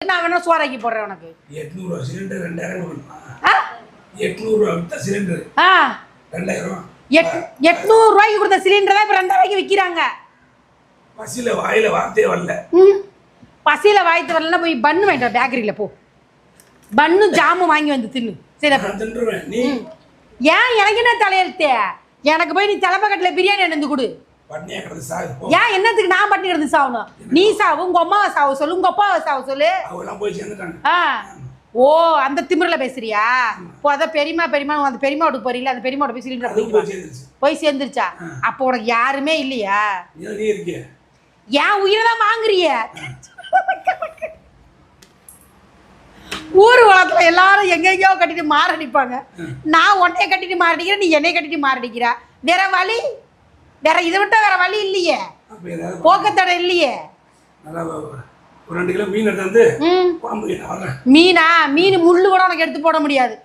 நான் வேணா சோறாக்கி போடுறேன் உனக்கு. 800 ரூபா சிலிண்டர் 2000 கொடுமா? 800 ரூபா வித்த சிலிண்டர் 2000. 800 ரூபாய்க்கு கொடுத்த சிலிண்டர் தான் இப்ப 2000 ரூபாய்க்கு விக்கிறாங்க. பசியில வாயில வார்த்தையே வரல. பசியில வாய்த்து வரலன்னா போய் பன்னு வாங்கிட்டு பேக்கரியில போ. பன்னு ஜாமு வாங்கி வந்து தின்னு. சரி தின்றுவேன். நீ ஏன் எனக்கு என்ன தலையெழுத்தே? எனக்கு போய் நீ தலைப்பக்கட்டில் பிரியாணி எடுத்து கொடு. பட்னியா கிடந்து சாகு. ஏன் என்னத்துக்கு நான் பட்டினி கிடந்து சாகணும்? நீ சாவு, உங்க அம்மாவை சாவு சொல்லு, உங்க அப்பாவை சாவு சொல்லு. அவெல்லாம் போய் சேர்ந்துட்டாங்க. ஓ அந்த திமிரில பேசுறியா? இப்போ அதான் பெரியமா அந்த பெரியமா வீட்டுக்கு போறீங்களா? அந்த பெரியமா போய் சிலிண்டர் போய் சேர்ந்துருச்சா? அப்போ உனக்கு யாருமே இல்லையா? நீ இருக்கிய ஏன் உயிரை தான் வாங்குறிய? ஊர் உலகத்துல எல்லாரும் எங்கெங்கயோ கட்டிட்டு மாரடிப்பாங்க. நான் உன்னைய கட்டிட்டு மாரடிக்கிறேன், நீ என்னைய கட்டிட்டு மாரடிக்கிற. வேற வழி, வேற இதை விட்டா வேற வழி இல்லையே, போக்கத்தடை இல்லையே. ஒரு 2 கிலோ மீன் எடுத்து வந்து மீனா? மீன் முள்ளு கூட உனக்கு எடுத்து போட முடியாது.